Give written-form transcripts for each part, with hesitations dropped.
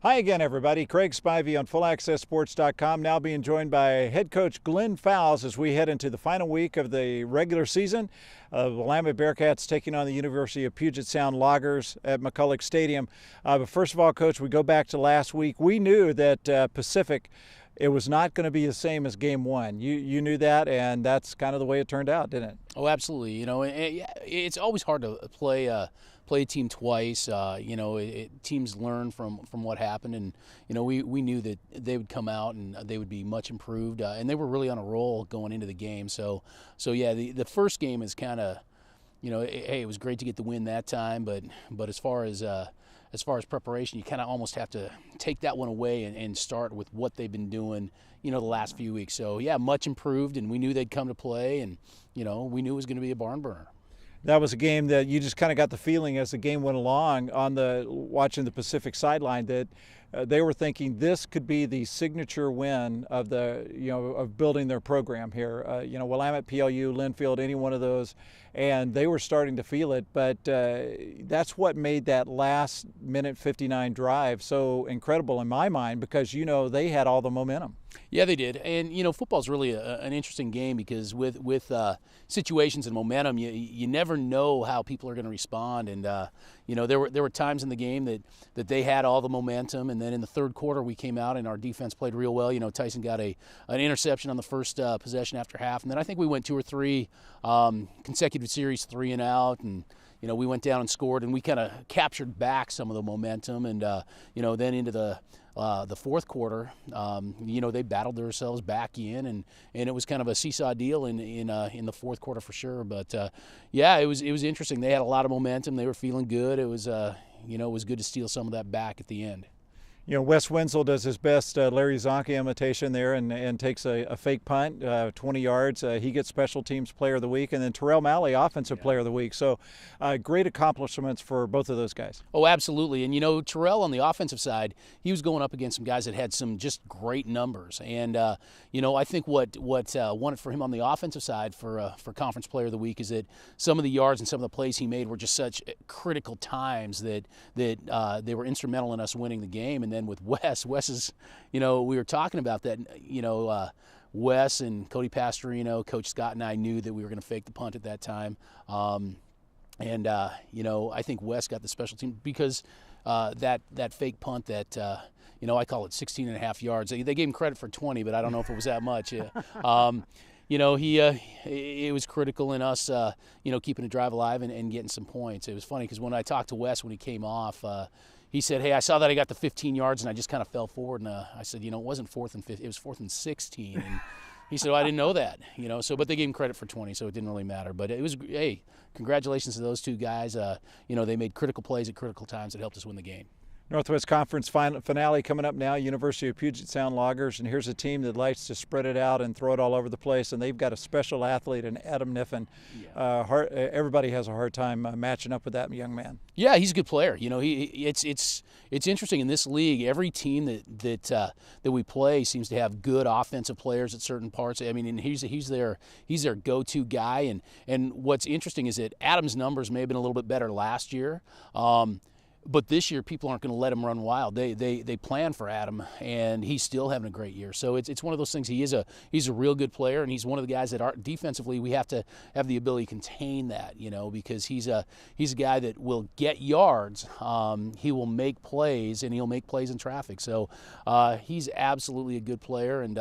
Hi again, everybody. Craig Spivey on FullAccessSports.com, now being joined by head coach Glen Fowles as we head into the final week of the regular season. The Willamette Bearcats taking on the University of Puget Sound Loggers at McCulloch Stadium. But first of all, Coach, we go back to last week. We knew that Pacific, it was not going to be the same as game one. You knew that, and that's kind of the way it turned out, didn't it? Oh, absolutely. It's always hard to play a team twice. Teams learn from what happened, and we knew that they would come out and they would be much improved, and they were really on a roll going into the game. So yeah, the first game is kind of, hey, it was great to get the win that time, but as far as preparation, you kind of almost have to take that one away and start with what they've been doing, the last few weeks. So yeah, much improved, and we knew they'd come to play, and we knew it was going to be a barn burner. That was a game that you just kind of got the feeling as the game went along on watching the Pacific sideline that they were thinking this could be the signature win of of building their program here. Willamette, PLU, Linfield, any one of those, and they were starting to feel it. But that's what made that last minute 59 drive so incredible in my mind, because they had all the momentum. Yeah, they did. And football's really an interesting game because with situations and momentum, you never know how people are going to respond. And there were times in the game that they had all the momentum, and then in the third quarter we came out and our defense played real well. Tyson got an interception on the first possession after half, and then I think we went 2 or 3 consecutive series 3 and out, and we went down and scored, and we kind of captured back some of the momentum, and then into the fourth quarter, they battled themselves back in, and it was kind of a seesaw deal in the fourth quarter for sure. But yeah, it was interesting. They had a lot of momentum. They were feeling good. It was it was good to steal some of that back at the end. Wes Wenzel does his best Larry Zonka imitation there and takes a fake punt, 20 yards. He gets Special Teams Player of the Week, and then Terrell Malley, Offensive Player of the Week. So great accomplishments for both of those guys. Oh, absolutely. And, Terrell on the offensive side, he was going up against some guys that had some just great numbers. And, I think what won it for him on the offensive side for Conference Player of the Week is that some of the yards and some of the plays he made were just such critical times that they were instrumental in us winning the game. And then with Wes is, we were talking about that, Wes and Cody Pastorino, Coach Scott and I knew that we were going to fake the punt at that time. I think Wes got the special team because that fake punt that, I call it 16 and a half yards. They gave him credit for 20, but I don't know if it was that much. It was critical in us, keeping the drive alive and getting some points. It was funny because when I talked to Wes when he came off, he said, "Hey, I saw that I got the 15 yards and I just kind of fell forward." And I said, "It wasn't 4th and 15, it was 4th and 16." And he said, "Oh, I didn't know that." But they gave him credit for 20, so it didn't really matter. But it was, hey, congratulations to those two guys. They made critical plays at critical times that helped us win the game. Northwest Conference finale coming up now, University of Puget Sound Loggers, and here's a team that likes to spread it out and throw it all over the place, and they've got a special athlete in Adam Niffen. Yeah. Everybody has a hard time matching up with that young man. Yeah, he's a good player. It's interesting in this league. Every team that we play seems to have good offensive players at certain parts. I mean, and he's their go-to guy. And what's interesting is that Adam's numbers may have been a little bit better last year. But this year, people aren't going to let him run wild. They plan for Adam, and he's still having a great year. So it's one of those things. He's a real good player, and he's one of the guys that defensively we have to have the ability to contain that, because he's a guy that will get yards. He will make plays, and he'll make plays in traffic. So he's absolutely a good player, and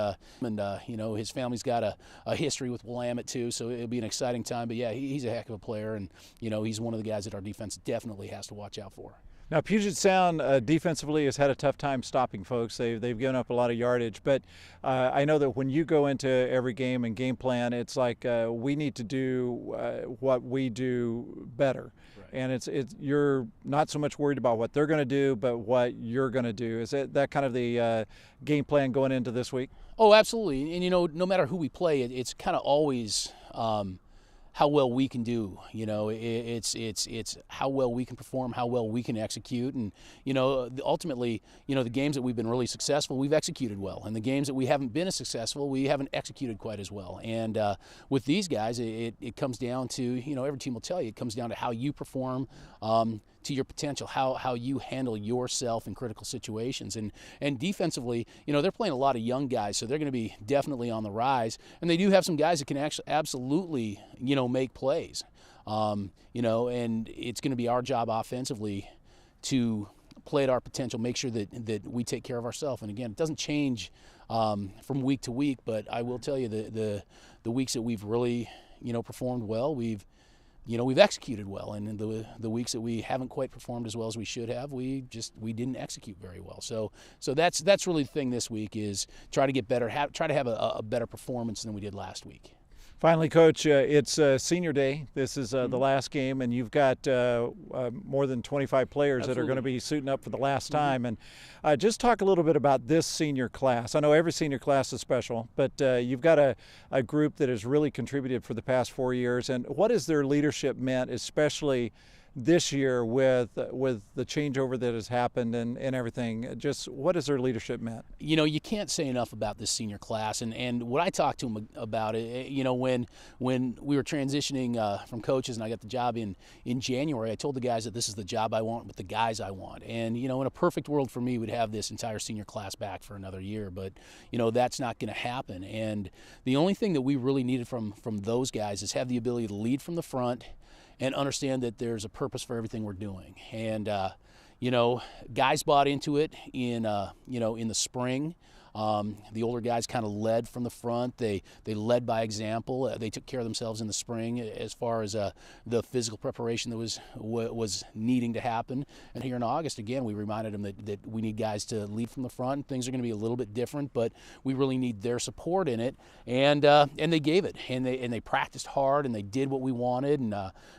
his family's got a history with Willamette too. So it'll be an exciting time. But yeah, he's a heck of a player, and he's one of the guys that our defense definitely has to watch out for. Now, Puget Sound defensively has had a tough time stopping folks. They've given up a lot of yardage, but I know that when you go into every game and game plan, it's like we need to do what we do better. Right. And you're not so much worried about what they're going to do, but what you're going to do. Is that kind of the game plan going into this week? Oh, absolutely. And no matter who we play, it's kind of always how well we can do. It's how well we can perform, how well we can execute, and ultimately, the games that we've been really successful, we've executed well, and the games that we haven't been as successful, we haven't executed quite as well. And with these guys, it comes down to, every team will tell you, it comes down to how you perform to your potential, how you handle yourself in critical situations. And defensively, they're playing a lot of young guys, so they're going to be definitely on the rise. And they do have some guys that can actually absolutely, make plays. And it's going to be our job offensively to play at our potential, make sure that we take care of ourselves. And again, it doesn't change from week to week, but I will tell you the weeks that we've really, performed well, we've executed well, and in the weeks that we haven't quite performed as well as we should have, we didn't execute very well. So that's really the thing this week, is try to get better, try to have a better performance than we did last week. Finally, Coach, it's senior day. This is the last game, and you've got more than 25 players that are going to be suiting up for the last time. And just talk a little bit about this senior class. I know every senior class is special, but you've got a group that has really contributed for the past 4 years. And what has their leadership meant, especially this year with the changeover that has happened and everything? Just what has their leadership meant? You can't say enough about this senior class, and what I talked to them about it, when we were transitioning from coaches and I got the job in January, I told the guys that this is the job I want with the guys I want. And in a perfect world for me, we'd have this entire senior class back for another year, but that's not going to happen. And the only thing that we really needed from those guys is have the ability to lead from the front and understand that there's a purpose for everything we're doing. And guys bought into it in the spring. The older guys kind of led from the front. They led by example. They took care of themselves in the spring as far as the physical preparation that was needing to happen. And here in August, again, we reminded them that we need guys to lead from the front. Things are going to be a little bit different, but we really need their support in it. And they gave it, and they practiced hard, and they did what we wanted. And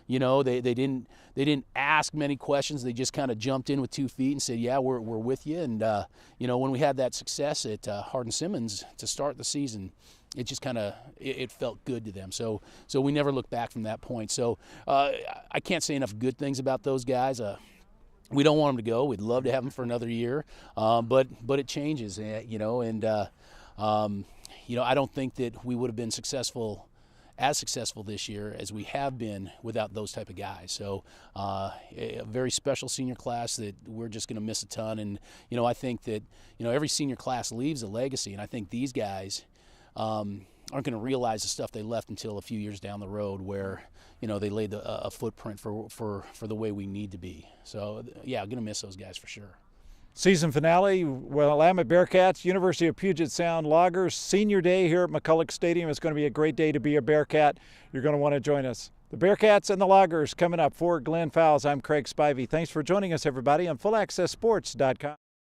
they didn't ask many questions. They just kind of jumped in with 2 feet and said, "Yeah, we're with you." And when we had that success at Hardin-Simmons to start the season, it just kind of it felt good to them. So we never looked back from that point. So I can't say enough good things about those guys. We don't want them to go. We'd love to have them for another year, but it changes, and I don't think that we would have been as successful this year as we have been without those type of guys. So a very special senior class that we're just going to miss a ton. And I think that every senior class leaves a legacy, and I think these guys aren't going to realize the stuff they left until a few years down the road, where they laid a footprint for the way we need to be. So yeah, I'm going to miss those guys for sure. Season finale, Willamette Bearcats, University of Puget Sound Loggers, senior day here at McCulloch Stadium. It's going to be a great day to be a Bearcat. You're going to want to join us. The Bearcats and the Loggers coming up. For Glen Fowles, I'm Craig Spivey. Thanks for joining us, everybody, on FullAccessSports.com.